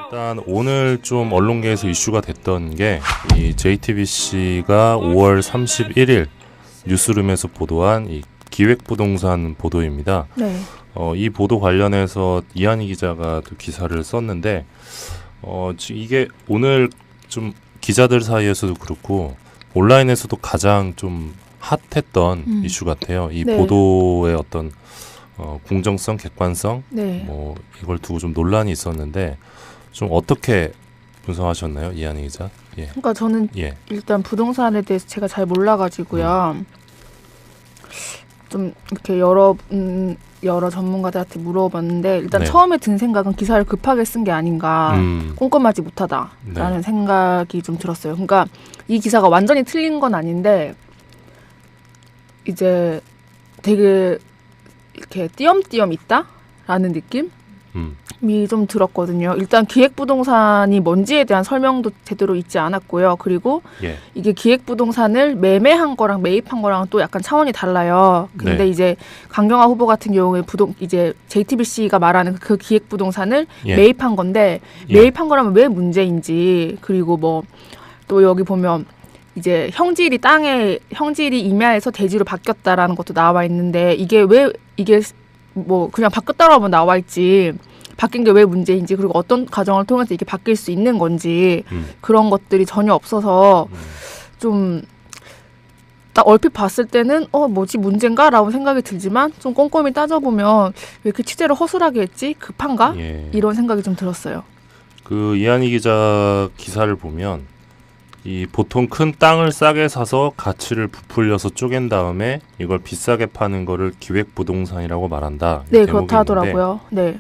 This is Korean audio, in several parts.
일단 오늘 좀 언론계에서 이슈가 됐던 게 이 JTBC가 5월 31일 뉴스룸에서 보도한 이 기획부동산 보도입니다. 네. 이 보도 관련해서 이한희 기자가 또 기사를 썼는데 이게 오늘 좀 기자들 사이에서도 그렇고 온라인에서도 가장 좀 핫했던 이슈 같아요. 이 네. 보도의 어떤 공정성, 객관성, 네. 뭐 이걸 두고 좀 논란이 있었는데 좀 어떻게 분석하셨나요, 이한희 기자? 예. 그러니까 저는 예. 일단 부동산에 대해서 제가 잘 몰라가지고요. 좀 이렇게 여러 전문가들한테 물어봤는데 일단 네. 처음에 든 생각은 기사를 급하게 쓴 게 아닌가, 꼼꼼하지 못하다라는 네. 생각이 좀 들었어요. 그러니까 이 기사가 완전히 틀린 건 아닌데 이제 되게 이렇게 띄엄띄엄 있다라는 느낌이 좀 들었거든요. 일단 기획부동산이 뭔지에 대한 설명도 제대로 있지 않았고요. 그리고 예. 이게 기획부동산을 매매한 거랑 매입한 거랑 또 약간 차원이 달라요. 근데 네. 이제 강경화 후보 같은 경우에 이제 JTBC가 말하는 그 기획부동산을 예. 매입한 건데 예. 매입한 거라면 왜 문제인지, 그리고 뭐 또 여기 보면 이제 형질이 임야에서 대지로 바뀌었다라는 것도 나와 있는데 이게 뭐 그냥 바뀌었다고 하면 나와 있지 바뀐 게 왜 문제인지, 그리고 어떤 과정을 통해서 이게 바뀔 수 있는 건지 그런 것들이 전혀 없어서 좀 딱 얼핏 봤을 때는 뭐지 문제인가? 라고 생각이 들지만 좀 꼼꼼히 따져보면 왜 이렇게 취재를 허술하게 했지? 급한가? 예. 이런 생각이 좀 들었어요. 그 이한희 기자 기사를 보면 이 보통 큰 땅을 싸게 사서 가치를 부풀려서 쪼갠 다음에 이걸 비싸게 파는 거를 기획부동산이라고 말한다. 이 네, 대목이 그렇다 하더라고요. 네.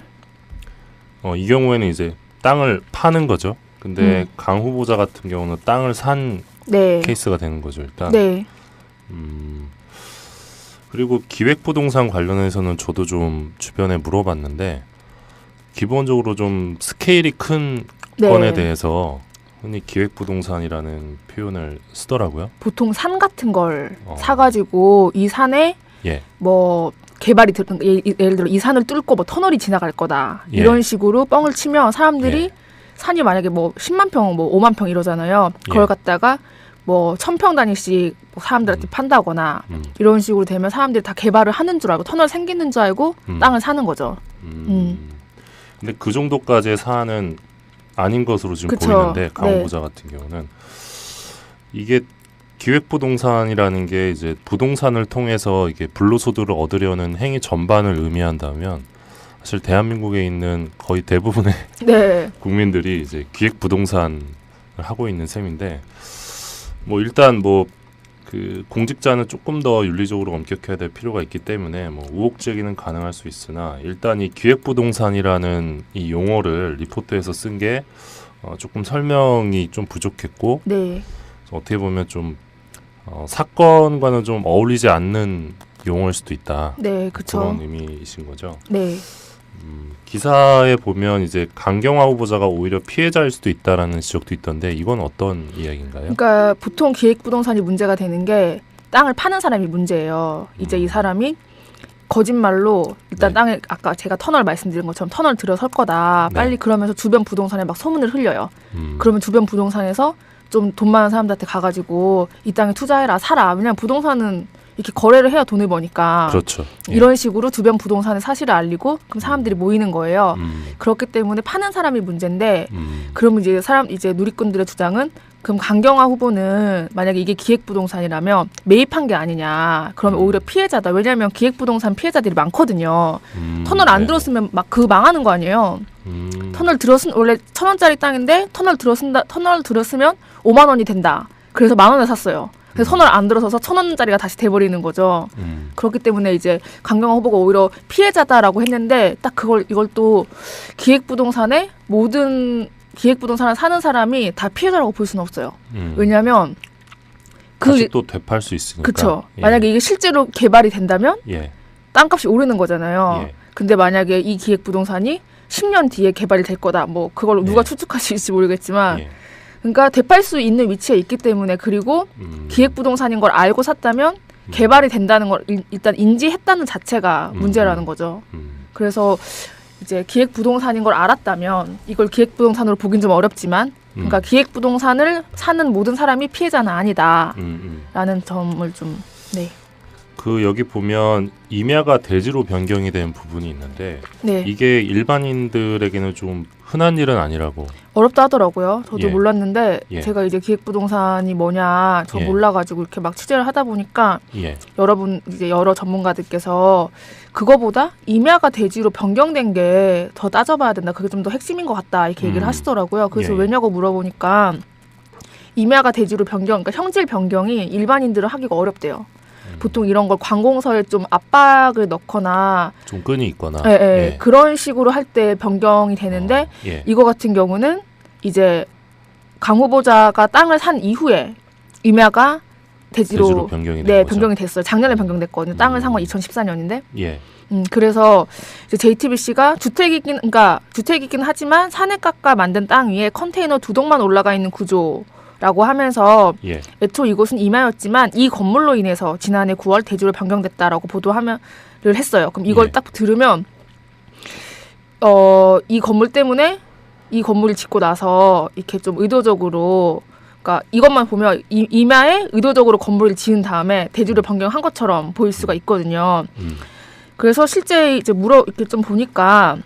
있는데, 이 경우에는 이제 땅을 파는 거죠. 근데 강 후보자 같은 경우는 땅을 산 네. 케이스가 되는 거죠, 일단. 네. 그리고 기획부동산 관련해서는 저도 좀 주변에 물어봤는데 기본적으로 좀 스케일이 큰 네. 건에 대해서 흔히 기획부동산이라는 표현을 쓰더라고요. 보통 산 같은 걸 사가지고 이 산에 예. 뭐 개발이 예를 들어 이 산을 뚫고 뭐 터널이 지나갈 거다. 예. 이런 식으로 뻥을 치면 사람들이 예. 산이 만약에 뭐 10만 평, 뭐 5만 평 이러잖아요. 그걸 예. 갖다가 뭐 1000평 단위씩 뭐 사람들한테 판다거나 이런 식으로 되면 사람들이 다 개발을 하는 줄 알고 터널 생기는 줄 알고 땅을 사는 거죠. 근데 그 정도까지의 사안은 아닌 것으로 지금 그쵸. 보이는데 강 네. 후보자 같은 경우는 이게 기획부동산이라는 게 이제 부동산을 통해서 이게 불로소득을 얻으려는 행위 전반을 의미한다면 사실 대한민국에 있는 거의 대부분의 네. 국민들이 이제 기획부동산을 하고 있는 셈인데 뭐 일단 뭐 그 공직자는 조금 더 윤리적으로 엄격해야 될 필요가 있기 때문에 뭐 우혹 제기는 가능할 수 있으나 일단 이 기획부동산이라는 이 용어를 리포트에서 쓴 게 조금 설명이 좀 부족했고 네. 어떻게 보면 좀 사건과는 좀 어울리지 않는 용어일 수도 있다. 네, 그쵸. 그런 의미이신 거죠. 네. 기사에 보면 이제 강경화 후보자가 오히려 피해자일 수도 있다라는 지적도 있던데 이건 어떤 이야기인가요? 그러니까 보통 기획부동산이 문제가 되는 게 땅을 파는 사람이 문제예요. 이제 이 사람이 거짓말로 일단 네. 땅에 아까 제가 터널 말씀드린 것처럼 터널 들어설 거다. 네. 빨리 그러면서 주변 부동산에 막 소문을 흘려요. 그러면 주변 부동산에서 좀 돈 많은 사람들한테 가가지고 이 땅에 투자해라, 사라. 왜냐면 부동산은 이렇게 거래를 해야 돈을 버니까. 그렇죠. 예. 이런 식으로 주변 부동산의 사실을 알리고 그럼 사람들이 모이는 거예요. 그렇기 때문에 파는 사람이 문제인데 그러면 이제 누리꾼들의 주장은 그럼 강경화 후보는 만약에 이게 기획부동산이라면 매입한 게 아니냐. 그러면 오히려 피해자다. 왜냐하면 기획부동산 피해자들이 많거든요. 터널 안 들었으면 막 망하는 거 아니에요. 터널 원래 1,000원짜리 땅인데 터널 들었으면 5만 원이 된다. 그래서 10,000원에 샀어요. 그래서 터널 안 들어서서 1,000원짜리가 다시 돼버리는 거죠. 그렇기 때문에 이제 강경화 후보가 오히려 피해자다라고 했는데 딱 이걸 또 기획부동산에 모든 기획부동산을 사는 사람이 다 피해자라고 볼 수는 없어요. 왜냐하면 다시 또 되팔 수 있으니까. 그렇죠. 예. 만약에 이게 실제로 개발이 된다면 예. 땅값이 오르는 거잖아요. 예. 근데 만약에 이 기획부동산이 10년 뒤에 개발이 될 거다. 뭐 그걸 누가 예. 추측할 수 있을지 모르겠지만 예. 그러니까 되팔 수 있는 위치에 있기 때문에 그리고 기획부동산인 걸 알고 샀다면 개발이 된다는 걸 일단 인지했다는 자체가 문제라는 거죠. 그래서 이제 기획부동산인 걸 알았다면 이걸 기획부동산으로 보긴 좀 어렵지만 그러니까 기획부동산을 사는 모든 사람이 피해자는 아니다라는 점을 좀 네. 그 여기 보면 임야가 대지로 변경이 된 부분이 있는데 네. 이게 일반인들에게는 좀 흔한 일은 아니라고. 어렵다 하더라고요. 저도 예. 몰랐는데 예. 제가 이제 기획부동산이 뭐냐 저 예. 몰라가지고 이렇게 막 취재를 하다 보니까 예. 여러 전문가들께서 그거보다 임야가 대지로 변경된 게 더 따져봐야 된다. 그게 좀 더 핵심인 것 같다. 이렇게 얘기를 하시더라고요. 그래서 예. 왜냐고 물어보니까 임야가 대지로 변경, 그러니까 형질 변경이 일반인들은 하기가 어렵대요. 보통 이런 걸 관공서에 좀 압박을 넣거나 좀 끈이 있거나 예, 예. 그런 식으로 할 때 변경이 되는데 예. 이거 같은 경우는 이제 강 후보자가 땅을 산 이후에 임야가 대지로 변경이 된 네, 거죠? 변경이 됐어요. 작년에 변경됐거든요. 땅을 산 건 2014년인데. 예. 그래서 이제 JTBC가 주택이긴 하지만 산에 깎아 만든 땅 위에 컨테이너 2동만 올라가 있는 구조라고 하면서 예. 애초 이곳은 임야였지만 이 건물로 인해서 지난해 9월 대지로 변경됐다라고 보도를 했어요. 그럼 이걸 예. 딱 들으면 이 건물 때문에 이 건물을 짓고 나서 이렇게 좀 의도적으로 그러니까 이것만 보면 임야에 의도적으로 건물을 지은 다음에 대지로 변경한 것처럼 보일 수가 있거든요. 그래서 실제 이제 이렇게 좀 보니까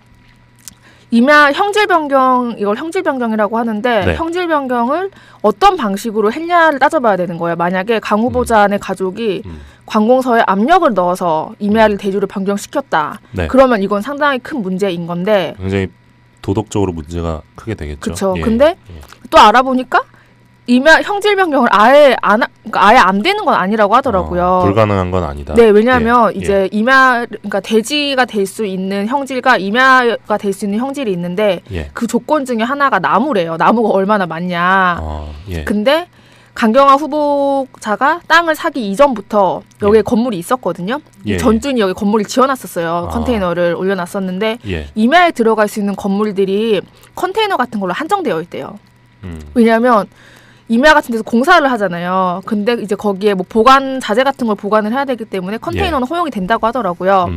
임야 형질 변경 이걸 형질 변경이라고 하는데 네. 형질 변경을 어떤 방식으로 했냐를 따져봐야 되는 거예요. 만약에 강 후보자의 가족이 관공서에 압력을 넣어서 임야를 대지로 변경시켰다. 네. 그러면 이건 상당히 큰 문제인 건데. 굉장히 도덕적으로 문제가 크게 되겠죠. 그렇죠. 예. 근데 예. 또 알아보니까 임야 형질 변경을 아예 안 되는 건 아니라고 하더라고요. 불가능한 건 아니다. 네, 왜냐하면 예. 이제 임야 그러니까 대지가 될 수 있는 형질과 임야가 될 수 있는 형질이 있는데 예. 그 조건 중에 하나가 나무래요. 나무가 얼마나 많냐. 예. 근데 강경화 후보자가 땅을 사기 이전부터 여기에 건물이 있었거든요. 예. 전주인이 여기 건물을 지어놨었어요. 컨테이너를 올려놨었는데 예. 임야에 들어갈 수 있는 건물들이 컨테이너 같은 걸로 한정되어 있대요. 왜냐하면 임야 같은 데서 공사를 하잖아요. 근데 이제 거기에 뭐 보관 자재 같은 걸 보관을 해야 되기 때문에 컨테이너는 허용이 된다고 하더라고요.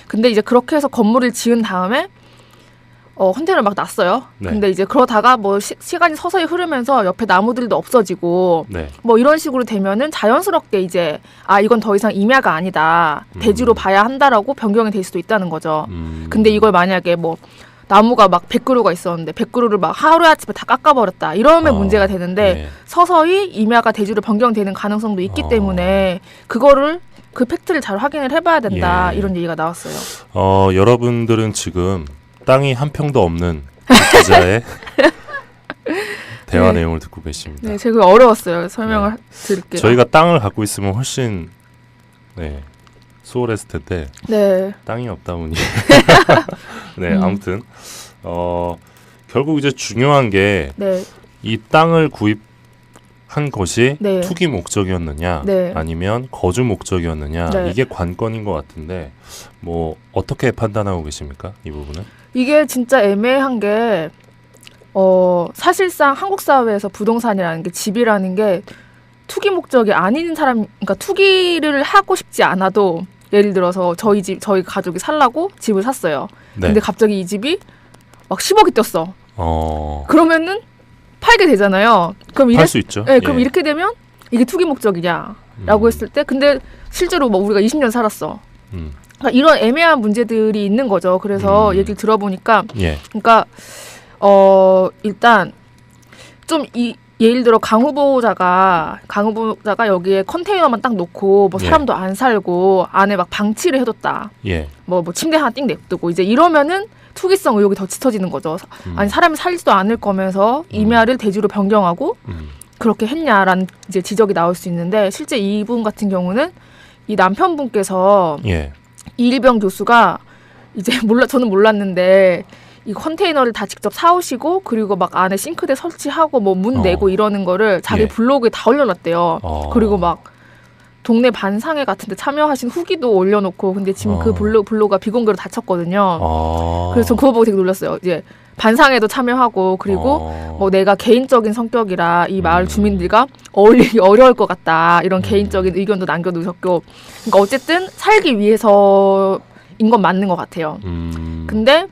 근데 이제 그렇게 해서 건물을 지은 다음에 컨테이너를 막 놨어요. 네. 근데 이제 그러다가 뭐 시간이 서서히 흐르면서 옆에 나무들도 없어지고 네. 뭐 이런 식으로 되면은 자연스럽게 이제 이건 더 이상 임야가 아니다. 대지로 봐야 한다라고 변경이 될 수도 있다는 거죠. 근데 이걸 만약에 뭐 나무가 막 100그루가 있었는데 100그루를 막 하루아침에 다 깎아버렸다. 이러면 문제가 되는데 예. 서서히 임야가 대지로 변경되는 가능성도 있기 때문에 그 팩트를 잘 확인을 해봐야 된다. 예. 이런 얘기가 나왔어요. 여러분들은 지금 땅이 한 평도 없는 기자의 대화 네. 내용을 듣고 계십니다. 네, 제가 어려웠어요. 설명을 드릴게요. 저희가 땅을 갖고 있으면 훨씬 수월했을 텐데 네. 땅이 없다 보니 네 아무튼 결국 이제 중요한 게 이 네. 땅을 구입한 것이 네. 투기 목적이었느냐 네. 아니면 거주 목적이었느냐 네. 이게 관건인 것 같은데 뭐 어떻게 판단하고 계십니까 이 부분은? 이게 진짜 애매한 게 사실상 한국 사회에서 부동산이라는 게 집이라는 게 투기 목적이 아닌 사람, 그러니까 투기를 하고 싶지 않아도 예를 들어서 저희 가족이 살라고 집을 샀어요. 네. 근데 갑자기 이 집이 막 10억이 뛰었어. 어. 그러면은 팔게 되잖아요. 그럼 팔 수 있죠. 네, 그럼 예. 이렇게 되면 이게 투기 목적이냐라고 했을 때, 근데 실제로 뭐 우리가 20년 살았어. 그러니까 이런 애매한 문제들이 있는 거죠. 그래서 얘기를 들어보니까, 예. 그러니까 일단 좀 예를 들어 강 후보자가 여기에 컨테이너만 딱 놓고 뭐 사람도 안 살고 안에 막 방치를 해뒀다. 예. 뭐 침대 하나 띵 냅두고 이제 이러면은 투기성 의혹이 더 짙어지는 거죠. 아니 사람이 살지도 않을 거면서 임야를 대지로 변경하고 그렇게 했냐라는 이제 지적이 나올 수 있는데, 실제 이분 같은 경우는 이 남편분께서 예. 이일병 교수가 이제 저는 몰랐는데 이 컨테이너를 다 직접 사오시고 그리고 막 안에 싱크대 설치하고 뭐 문 내고 이러는 거를 자기 예. 블로그에 다 올려놨대요. 그리고 막 동네 반상회 같은 데 참여하신 후기도 올려놓고, 근데 지금 그 블로그가 비공개로 닫혔거든요. 그래서 그거 보고 되게 놀랐어요. 이제 반상회도 참여하고 그리고 뭐 내가 개인적인 성격이라 이 마을 주민들과 어울리기 어려울 것 같다. 이런 개인적인 의견도 남겨놓으셨고, 그러니까 어쨌든 살기 위해서인 건 맞는 것 같아요. 근데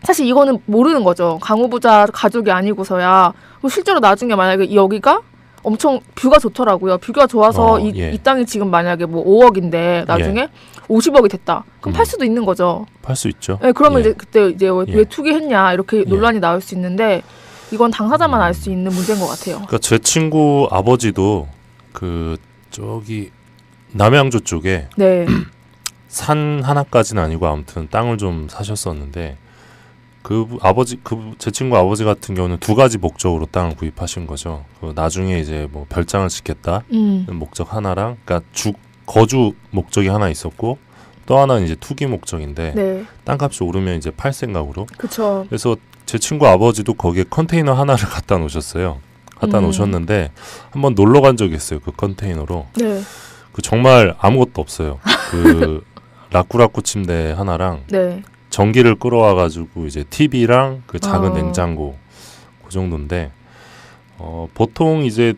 사실 이거는 모르는 거죠. 강후보자 가족이 아니고서야 실제로 나중에 만약에 여기가 엄청 뷰가 좋더라고요. 뷰가 좋아서 이 땅이 지금 만약에 뭐 5억인데 나중에 50억이 됐다. 그럼 팔 수도 있는 거죠. 팔 수 있죠. 네, 그러면 이제 그때 이제 왜 투기했냐 이렇게 논란이 나올 수 있는데 이건 당사자만 알 수 있는 문제인 것 같아요. 그러니까 제 친구 아버지도 그 저기 남양주 쪽에 네. 산 하나까지는 아니고 아무튼 땅을 좀 사셨었는데 제 친구 아버지 같은 경우는 두 가지 목적으로 땅을 구입하신 거죠. 나중에 이제 뭐 별장을 짓겠다 목적 하나랑, 그러니까 거주 목적이 하나 있었고 또 하나는 이제 투기 목적인데 네. 땅값이 오르면 이제 팔 생각으로. 그렇죠. 그래서 제 친구 아버지도 거기에 컨테이너 하나를 갖다 놓으셨어요. 갖다 놓으셨는데 한번 놀러 간 적이 있어요. 그 컨테이너로. 네. 그 정말 아무것도 없어요. 그 라꾸라꾸 침대 하나랑 네. 전기를 끌어와가지고 이제 TV랑 그 작은 냉장고 그 정도인데 보통 이제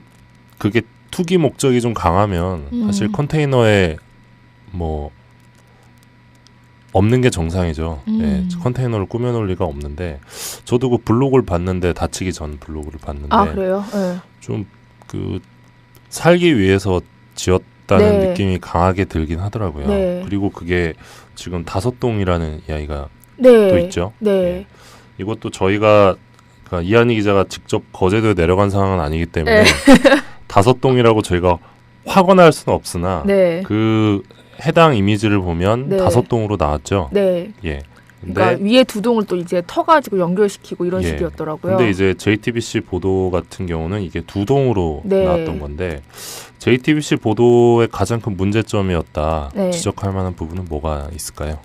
그게 투기 목적이 좀 강하면 사실 컨테이너에 뭐 없는 게 정상이죠. 예, 컨테이너를 꾸며놓을 리가 없는데 저도 그 블로그를 봤는데 다치기 전 블로그를 봤는데 그래요? 네. 좀 그 살기 위해서 지었다는 느낌이 강하게 들긴 하더라고요. 네. 그리고 그게 지금 5동이라는 이야기가 네. 또 있죠. 네. 예. 이것도 저희가 그러니까 이한희 기자가 직접 거제도에 내려간 상황은 아니기 때문에 5동이라고 저희가 확언할 수는 없으나 그 해당 이미지를 보면 5동으로 나왔죠. 네. 예. 그러니까 위에 2동을 또 이제 터가지고 연결시키고 이런 식이었더라고요. 근데 이제 JTBC 보도 같은 경우는 이게 2동으로 나왔던 건데 JTBC 보도의 가장 큰 문제점이었다 지적할 만한 부분은 뭐가 있을까요?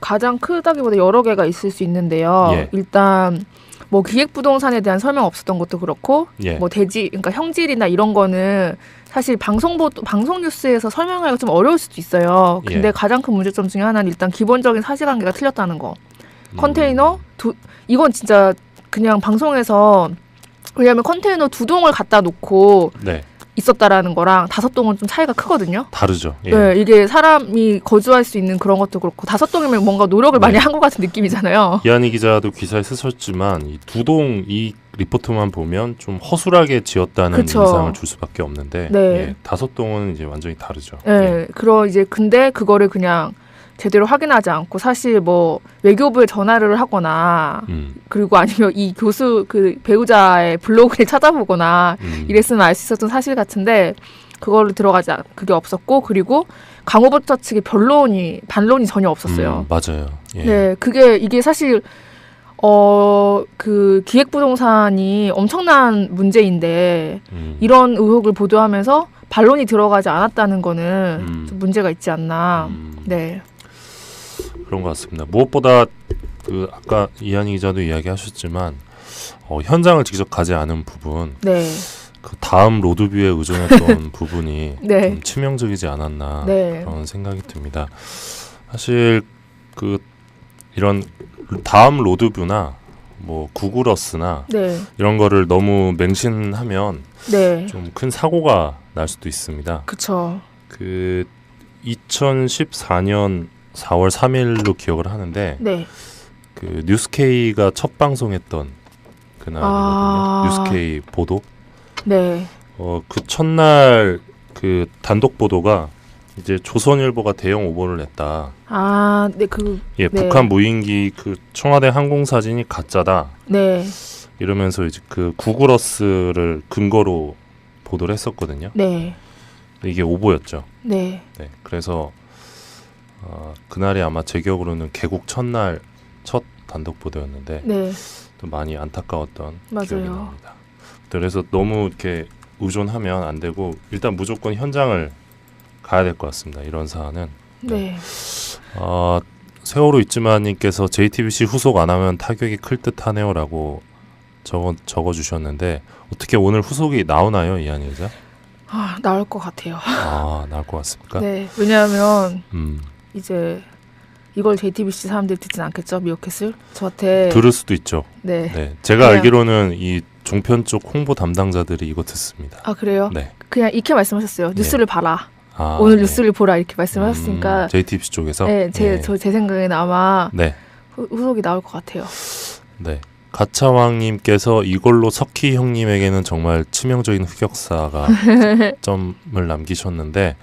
가장 크다기보다 여러 개가 있을 수 있는데요. 일단 뭐 기획부동산에 대한 설명 없었던 것도 그렇고 뭐 그러니까 형질이나 이런 거는 사실 방송 뉴스에서 설명하기가 좀 어려울 수도 있어요. 근데 가장 큰 문제점 중에 하나는 일단 기본적인 사실관계가 틀렸다는 거. 컨테이너 이건 진짜 그냥 방송에서, 왜냐하면 컨테이너 2동을 갖다 놓고 있었다라는 거랑 5동은 좀 차이가 크거든요. 다르죠. 네, 이게 사람이 거주할 수 있는 그런 것도 그렇고 5동이면 뭔가 노력을 많이 한 것 같은 느낌이잖아요. 이한희 기자도 기사에 쓰셨지만 이 2동 이 리포트만 보면 좀 허술하게 지었다는 인상을 줄 수밖에 없는데 5동은 이제 완전히 다르죠. 네, 근데 그거를 그냥 제대로 확인하지 않고 사실 뭐 외교부에 전화를 하거나 그리고 아니면 이 교수 그 배우자의 블로그를 찾아보거나 이랬으면 알 수 있었던 사실 같은데 그거를 그게 없었고, 그리고 강호보자 측의 반론이 전혀 없었어요. 맞아요. 네, 이게 사실 그 기획부동산이 엄청난 문제인데 이런 의혹을 보도하면서 반론이 들어가지 않았다는 거는 좀 문제가 있지 않나. 네. 그런 것 같습니다. 무엇보다 그 아까 이한희 기자도 이야기하셨지만 현장을 직접 가지 않은 부분, 그 다음 로드뷰에 의존했던 부분이 좀 치명적이지 않았나 그런 생각이 듭니다. 사실 그 이런 다음 로드뷰나 뭐 구글어스나 이런 거를 너무 맹신하면 좀 큰 사고가 날 수도 있습니다. 그렇죠. 그 2014년 4월 3일로 기억을 하는데 그 뉴스케이가 첫 방송했던 그날이거든요. 뉴스케이 보도. 그 첫날 그 단독 보도가 이제 조선일보가 대형 오보를 냈다. 북한 무인기 그 청와대 항공 사진이 가짜다. 이러면서 이제 그 구글어스를 근거로 보도를 했었거든요. 이게 오보였죠. 그래서 그날이 아마 제 기억으로는 개국 첫날 첫 단독 보도였는데 또 많이 안타까웠던 기억이 납니다. 그래서 너무 이렇게 의존하면 안 되고 일단 무조건 현장을 가야 될 것 같습니다. 이런 사안은. 세월호 있지만님께서 JTBC 후속 안 하면 타격이 클 듯하네요라고 적어주셨는데 어떻게 오늘 후속이 나오나요, 이한희 기자? 나올 것 같아요. 나올 것 같습니까? 왜냐하면 이제 이걸 JTBC 사람들이 듣진 않겠죠, 미어캣을? 저한테 들을 수도 있죠. 제가 알기로는 이 종편 쪽 홍보 담당자들이 이거 듣습니다. 그래요? 그냥 이렇게 말씀하셨어요. 뉴스를 봐라. 오늘 뉴스를 보라 이렇게 말씀하셨으니까 JTBC 쪽에서? 제 생각에는 아마 후속이 나올 것 같아요. 네. 가차왕님께서 이걸로 석희 형님에게는 정말 치명적인 흑역사가 점을 남기셨는데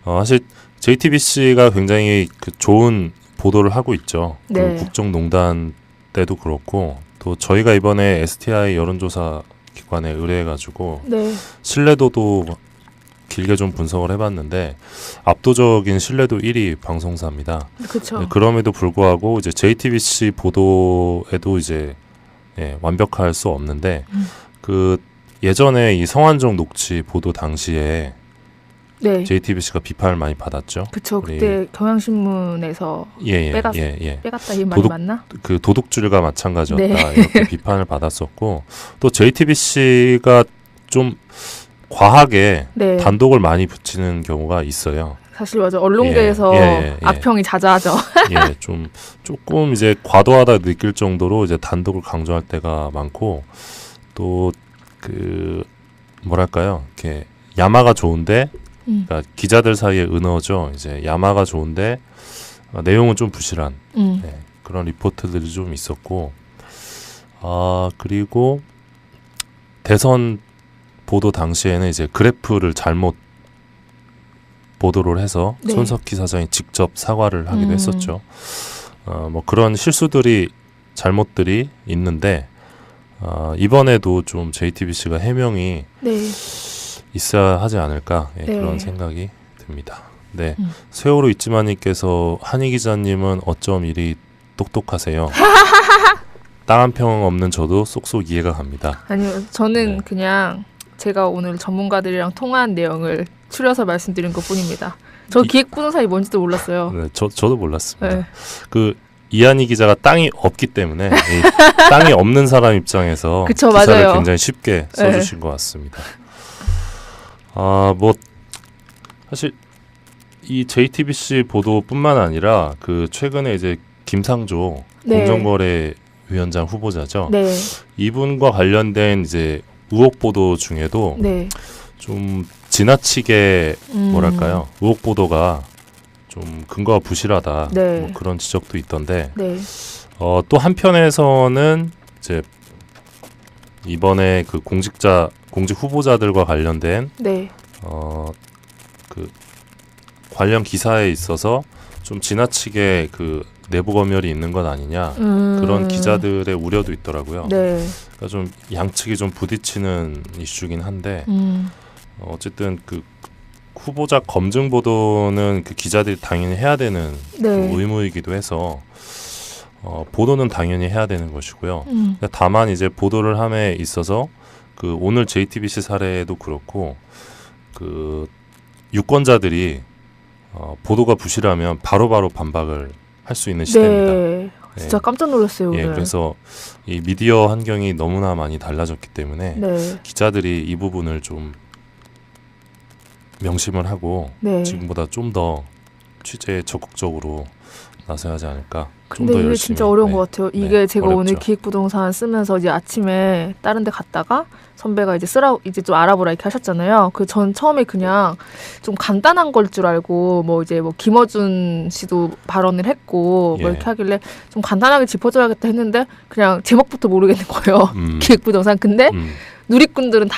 사실 JTBC가 굉장히 그 좋은 보도를 하고 있죠. 네. 그 국정농단 때도 그렇고 또 저희가 이번에 STI 여론조사 기관에 의뢰해가지고 네. 신뢰도도 길게 좀 분석을 해봤는데 압도적인 신뢰도 1위 방송사입니다. 그렇죠. 네, 그럼에도 불구하고 이제 JTBC 보도에도 이제 완벽할 수 없는데 그 예전에 이 성완종 녹취 보도 당시에 네. JTBC가 비판을 많이 받았죠. 그쵸. 그때 경향신문에서 빼갔다 이 말이 맞나? 그 도둑질과 마찬가지였다 네. 이렇게 비판을 받았었고 또 JTBC가 좀 과하게 네. 단독을 많이 붙이는 경우가 있어요. 사실 맞아. 언론계에서 악평이 자자하죠. 좀 조금 이제 과도하다 느낄 정도로 이제 단독을 강조할 때가 많고 또 그 뭐랄까요, 이렇게 야마가 좋은데, 그러니까 기자들 사이에 은어죠. 이제 야마가 좋은데 내용은 좀 부실한 그런 리포트들이 좀 있었고, 그리고 대선 보도 당시에는 이제 그래프를 잘못 보도를 해서 네. 손석희 사장이 직접 사과를 하기도 했었죠. 뭐 그런 실수들이 잘못들이 있는데 이번에도 좀 JTBC가 해명이 있어야 하지 않을까 그런 생각이 듭니다. 네, 세월호 있지마님께서 한희 기자님은 어쩜 이리 똑똑하세요. 땅 한 평 없는 저도 쏙쏙 이해가 갑니다. 아니요, 저는 그냥 제가 오늘 전문가들이랑 통화한 내용을 추려서 말씀드린 것뿐입니다. 저 기획부동산이 뭔지도 몰랐어요. 네, 저도 몰랐습니다. 네. 그 이한희 기자가 땅이 없기 때문에 이 땅이 없는 사람 입장에서 그쵸, 기사를 맞아요. 굉장히 쉽게 써주신 것 같습니다. 뭐 사실 이 JTBC 보도뿐만 아니라 그 최근에 이제 김상조 공정거래위원장 후보자죠. 네. 이분과 관련된 이제 의혹 보도 중에도 좀 지나치게 뭐랄까요, 의혹 보도가 좀 근거가 부실하다 뭐 그런 지적도 있던데 또 한편에서는 이제 이번에 그 공직 후보자들과 관련된 그 관련 기사에 있어서 좀 지나치게 그 내부 검열이 있는 것 아니냐 그런 기자들의 우려도 있더라고요. 그러니까 좀 양측이 좀 부딪히는 이슈긴 한데 어쨌든 그 후보자 검증 보도는 그 기자들이 당연히 해야 되는 의무이기도 해서 보도는 당연히 해야 되는 것이고요. 다만 이제 보도를 함에 있어서 그 오늘 JTBC 사례도 그렇고 그 유권자들이 보도가 부실하면 바로바로 반박을 할 수 있는 시대입니다. 진짜 깜짝 놀랐어요. 오늘. 그래서 이 미디어 환경이 너무나 많이 달라졌기 때문에 기자들이 이 부분을 좀 명심을 하고 지금보다 좀 더 취재에 적극적으로 나서야 하지 않을까. 근데 좀 더 이게 열심히. 진짜 어려운 것 같아요. 이게 제가 어렵죠. 오늘 기획부동산 쓰면서 이제 아침에 다른 데 갔다가 선배가 이제 이제 좀 알아보라 이렇게 하셨잖아요. 전 처음에 그냥 좀 간단한 걸 줄 알고 뭐 이제 뭐 김어준 씨도 발언을 했고 뭐 이렇게 하길래 좀 간단하게 짚어줘야겠다 했는데 그냥 제목부터 모르겠는 거예요. 기획부동산. 근데 누리꾼들은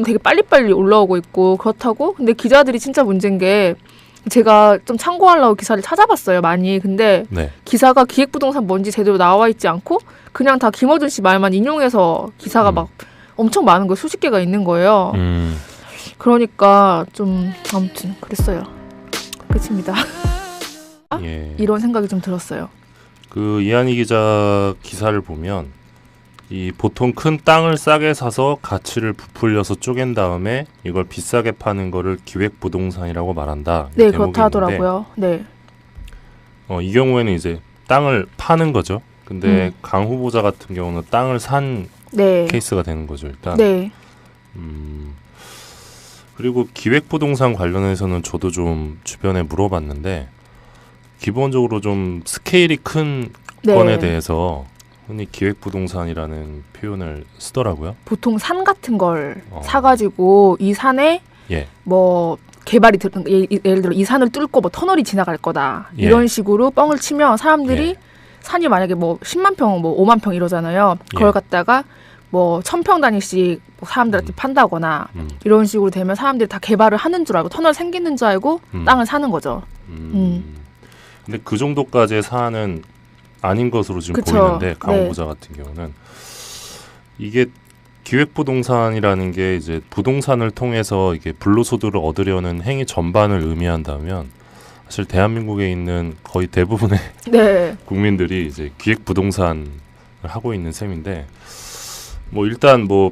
되게 빨리빨리 올라오고 있고 그렇다고. 근데 기자들이 진짜 문제인 게 제가 좀 참고하려고 기사를 찾아봤어요, 많이. 근데 기사가 기획부동산 뭔지 제대로 나와 있지 않고 그냥 다 김어준 씨 말만 인용해서 기사가 막 엄청 많은 거 수십 개가 있는 거예요. 그러니까 좀 아무튼 그랬어요. 끝입니다. 이런 생각이 좀 들었어요. 그 이한희 기자 기사를 보면 이 보통 큰 땅을 싸게 사서 가치를 부풀려서 쪼갠 다음에 이걸 비싸게 파는 거를 기획부동산이라고 말한다. 네, 그렇다 하더라고요. 이 경우에는 이제 땅을 파는 거죠. 근데 강 후보자 같은 경우는 땅을 산 케이스가 되는 거죠, 일단. 그리고 기획부동산 관련해서는 저도 좀 주변에 물어봤는데 기본적으로 좀 스케일이 큰 건에 대해서 흔히 기획부동산이라는 표현을 쓰더라고요. 보통 산 같은 걸 사가지고 이 산에 뭐 개발이 예를 들어 이 산을 뚫고 뭐 터널이 지나갈 거다 이런 식으로 뻥을 치면 사람들이 산이 만약에 뭐 10만 평, 뭐 5만 평 이러잖아요. 그걸 갖다가 뭐 1000평 단위씩 뭐 사람들한테 판다거나 이런 식으로 되면 사람들이 다 개발을 하는 줄 알고 터널 생기는 줄 알고 땅을 사는 거죠. 근데 그 정도까지의 사안은 아닌 것으로 지금 그쵸. 보이는데 강호보자 같은 경우는 이게 기획부동산이라는 게 이제 부동산을 통해서 이게 불로소득을 얻으려는 행위 전반을 의미한다면 사실 대한민국에 있는 거의 대부분의 네. 국민들이 이제 기획부동산을 하고 있는 셈인데 뭐 일단 뭐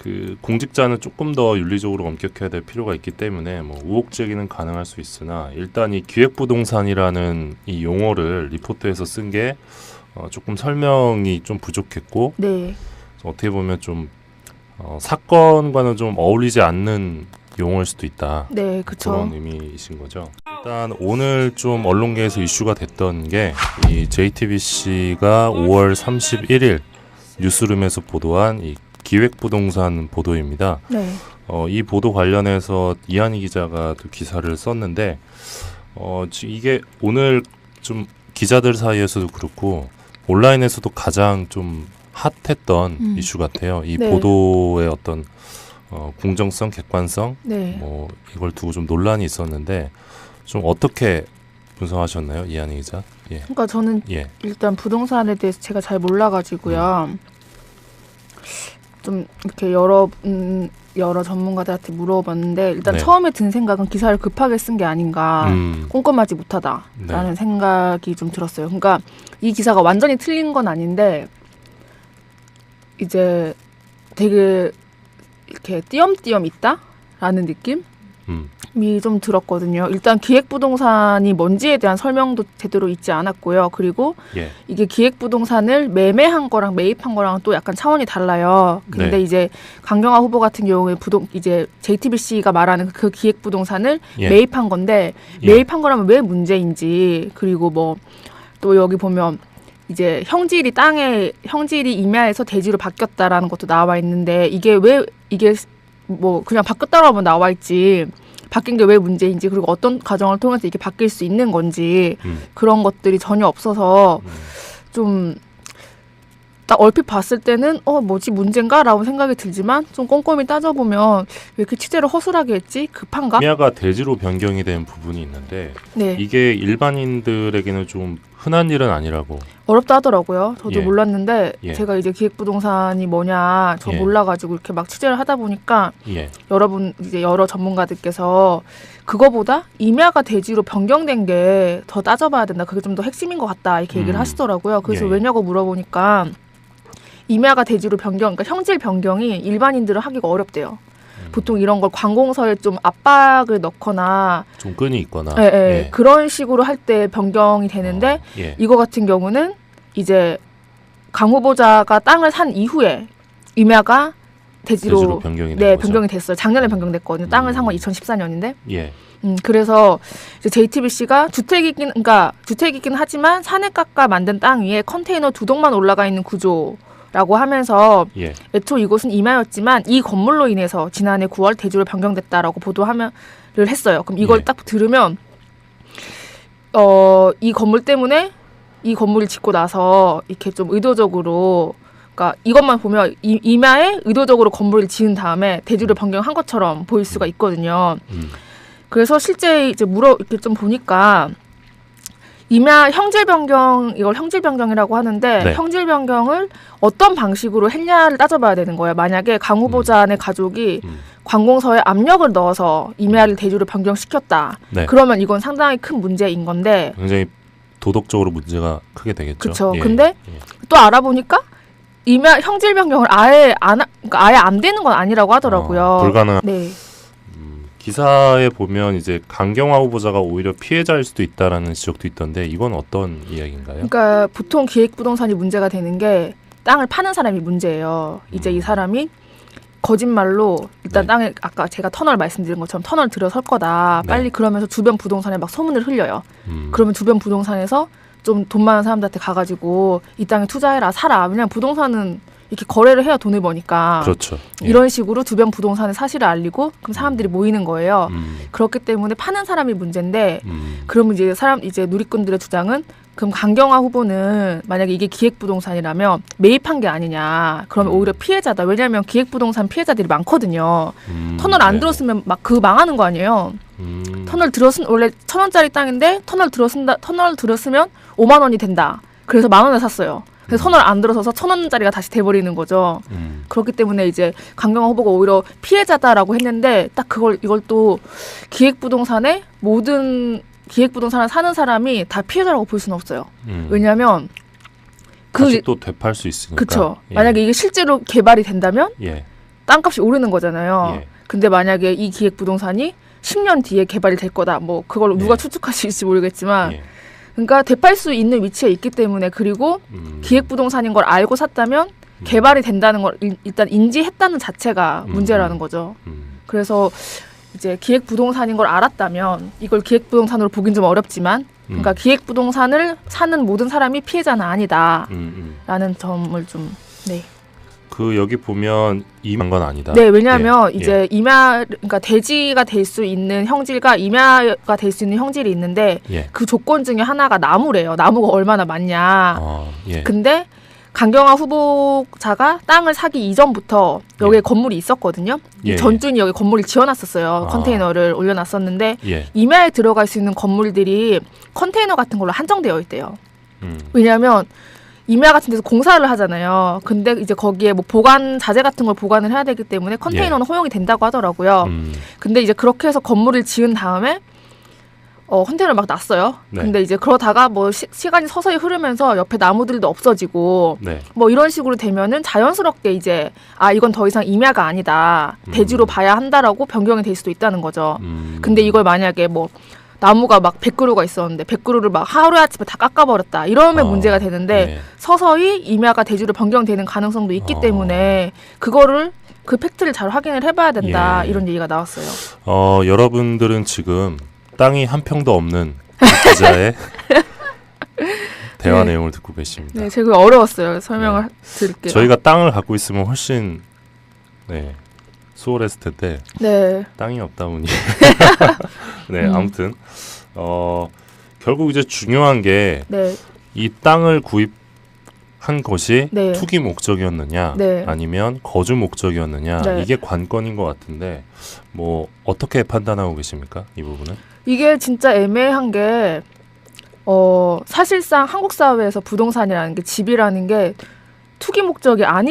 그 공직자는 조금 더 윤리적으로 엄격해야 될 필요가 있기 때문에 뭐 우혹 제기는 가능할 수 있으나 일단 이 기획부동산이라는 이 용어를 리포트에서 쓴 게 조금 설명이 좀 부족했고 네. 어떻게 보면 좀 사건과는 좀 어울리지 않는 용어일 수도 있다. 네, 그쵸. 그런 의미이신 거죠. 일단 오늘 좀 언론계에서 이슈가 됐던 게 이 JTBC가 5월 31일 뉴스룸에서 보도한 이 기획부동산 보도입니다. 네. 이 보도 관련해서 이한희 기자가 또 기사를 썼는데 이게 오늘 좀 기자들 사이에서도 그렇고 온라인에서도 가장 좀 핫했던 이슈 같아요. 이 네. 보도의 어떤 공정성, 객관성, 네. 뭐 이걸 두고 좀 논란이 있었는데 좀 어떻게 분석하셨나요, 이한희 기자? 예. 그러니까 저는 예. 일단 부동산에 대해서 제가 잘 몰라가지고요. 좀 이렇게 여러 전문가들한테 물어봤는데 일단 네. 처음에 든 생각은 기사를 급하게 쓴 게 아닌가, 꼼꼼하지 못하다라는 네. 생각이 좀 들었어요. 그러니까 이 기사가 완전히 틀린 건 아닌데 이제 되게 이렇게 띄엄띄엄 있다라는 느낌이 좀 들었거든요. 일단 기획부동산이 뭔지에 대한 설명도 제대로 있지 않았고요. 그리고 예. 이게 기획부동산을 매매한 거랑 매입한 거랑 또 약간 차원이 달라요. 근데 네. 이제 강경화 후보 같은 경우에 이제 JTBC가 말하는 그 기획부동산을 예. 매입한 건데 예. 매입한 거라면 왜 문제인지, 그리고 뭐 또 여기 보면 이제 형질이 임야에서 대지로 바뀌었다라는 것도 나와 있는데 이게 뭐 그냥 바뀌었다라고 나와 있지 바뀐 게 왜 문제인지, 그리고 어떤 과정을 통해서 이게 바뀔 수 있는 건지 그런 것들이 전혀 없어서 좀 딱 얼핏 봤을 때는 뭐지 문제인가라고 생각이 들지만 좀 꼼꼼히 따져보면 왜 이렇게 취재를 허술하게 했지? 급한가? 임야가 대지로 변경이 된 부분이 있는데 네. 이게 일반인들에게는 좀 흔한 일은 아니라고. 어렵다 하더라고요. 저도 예. 몰랐는데 예. 제가 이제 기획부동산이 뭐냐 저 예. 몰라가지고 이렇게 막 취재를 하다 보니까 예. 여러 전문가들께서 그거보다 임야가 대지로 변경된 게 더 따져봐야 된다. 그게 좀 더 핵심인 것 같다. 이렇게 얘기를 하시더라고요. 그래서 예. 왜냐고 물어보니까 임야가 대지로 그러니까 형질 변경이 일반인들은 하기가 어렵대요. 보통 이런 걸 관공서에 좀 압박을 넣거나 좀 끈이 있거나. 예. 그런 식으로 할 때 변경이 되는데 예. 이거 같은 경우는 이제 강 후보자가 땅을 산 이후에 임야가 대지로 변경이 된 네, 거죠. 변경이 됐어요. 작년에 변경됐거든요. 땅을 산 건 2014년인데. 예. 그래서 이제 JTBC가 주택이긴 하지만 산에 깎아 만든 땅 위에 컨테이너 2동만 올라가 있는 구조라고 하면서 예. 애초 이곳은 임야였지만 이 건물로 인해서 지난해 9월 대지로 변경됐다라고 보도를 했어요. 그럼 이걸 예. 딱 들으면 이 건물 때문에 이 건물을 짓고 나서 이렇게 좀 의도적으로, 그러니까 이것만 보면 임야에 의도적으로 건물을 지은 다음에 대지로 변경한 것처럼 보일 수가 있거든요. 그래서 실제 이제 이렇게 좀 보니까 임야 형질 변경, 이걸 형질 변경이라고 하는데 네. 형질 변경을 어떤 방식으로 했냐를 따져봐야 되는 거예요. 만약에 강 후보자의 가족이 관공서에 압력을 넣어서 임야를 대지로 변경시켰다. 네. 그러면 이건 상당히 큰 문제인 건데. 굉장히 도덕적으로 문제가 크게 되겠죠. 그렇죠. 예. 근데 예. 또 알아보니까 임야 형질 변경을 아예 안 되는 건 아니라고 하더라고요. 불가능. 네. 기사에 보면 이제 강경화 후보자가 오히려 피해자일 수도 있다라는 지적도 있던데 이건 어떤 이야기인가요? 그러니까 보통 기획부동산이 문제가 되는 게 땅을 파는 사람이 문제예요. 이제 이 사람이 거짓말로 일단 네. 땅에 아까 제가 터널 말씀드린 것처럼 터널 들어설 거다. 네. 빨리 그러면서 주변 부동산에 막 소문을 흘려요. 음. 그러면 주변 부동산에서 좀 돈 많은 사람들한테 가가지고 이 땅에 투자해라, 사라. 왜냐면 부동산은 이렇게 거래를 해야 돈을 버니까. 그렇죠. 예. 이런 식으로 주변 부동산의 사실을 알리고 그럼 사람들이 모이는 거예요. 음. 그렇기 때문에 파는 사람이 문제인데 그러면 이제 누리꾼들의 주장은 그럼 강경화 후보는 만약에 이게 기획부동산이라면 매입한 게 아니냐. 그러면 오히려 피해자다. 왜냐하면 기획부동산 피해자들이 많거든요. 터널 안 들었으면 막 그 망하는 거 아니에요. 터널 들었으면 원래 1,000원짜리 땅인데 터널 들었으면 5만 원이 된다. 그래서 10,000원에 샀어요. 그래서 터널 안 들어서서 1,000원짜리가 다시 돼버리는 거죠. 그렇기 때문에 이제 강경화 후보가 오히려 피해자다라고 했는데 딱 이걸 또 기획부동산의 모든 기획부동산을 사는 사람이 다 피해자라고 볼 수는 없어요. 왜냐하면 다시 또 되팔 수 있으니까. 그렇죠. 예. 만약에 이게 실제로 개발이 된다면 예. 땅값이 오르는 거잖아요. 예. 근데 만약에 이 기획부동산이 10년 뒤에 개발이 될 거다. 뭐 그걸 누가 추측할 수 있을지 모르겠지만 예. 그러니까 되팔 수 있는 위치에 있기 때문에 그리고 기획부동산인 걸 알고 샀다면 개발이 된다는 걸 일단 인지했다는 자체가 문제라는 거죠. 그래서 이제 기획부동산인 걸 알았다면 이걸 기획부동산으로 보긴 좀 어렵지만 그러니까 기획부동산을 사는 모든 사람이 피해자는 아니다라는 점을 좀 네. 그 여기 보면 임한 건 아니다. 네, 왜냐하면 예. 이제 임야 그러니까 대지가 될 수 있는 형질과 임야가 될 수 있는 형질이 있는데 예. 그 조건 중에 하나가 나무래요. 나무가 얼마나 많냐. 예. 근데 강경화 후보자가 땅을 사기 이전부터 여기에 건물이 있었거든요. 예. 전주인이 여기 건물을 지어놨었어요. 컨테이너를 올려놨었는데 예. 임야에 들어갈 수 있는 건물들이 컨테이너 같은 걸로 한정되어 있대요. 왜냐하면 임야 같은 데서 공사를 하잖아요. 근데 이제 거기에 뭐 보관 자재 같은 걸 보관을 해야 되기 때문에 컨테이너는 허용이 된다고 하더라고요. 근데 이제 그렇게 해서 건물을 지은 다음에 컨테이너를 막 놨어요. 네. 근데 이제 그러다가 뭐 시간이 서서히 흐르면서 옆에 나무들도 없어지고 네. 뭐 이런 식으로 되면은 자연스럽게 이제 이건 더 이상 임야가 아니다. 대지로 봐야 한다라고 변경이 될 수도 있다는 거죠. 근데 이걸 만약에 뭐 나무가 막 100그루가 있었는데 100그루를 막 하루아침에 다 깎아버렸다. 이러면 문제가 되는데 네. 서서히 임야가 대지로 변경되는 가능성도 있기 때문에 그거를 그 팩트를 잘 확인을 해봐야 된다. 예. 이런 얘기가 나왔어요. 여러분들은 지금 땅이 한 평도 없는 이 기자의 대화 네. 내용을 듣고 계십니다. 네, 제가 어려웠어요. 설명을 드릴게요. 저희가 땅을 갖고 있으면 훨씬 수월했을 텐데 네. 땅이 없다 보니 네 아무튼 결국 이제 중요한 게 이 네. 땅을 구입한 것이 네. 투기 목적이었느냐 네. 아니면 거주 목적이었느냐 네. 이게 관건인 것 같은데 뭐 어떻게 판단하고 계십니까 이 부분은? 이게 진짜 애매한 게 사실상 한국 사회에서 부동산이라는 게 집이라는 게 투기 목적이 아닌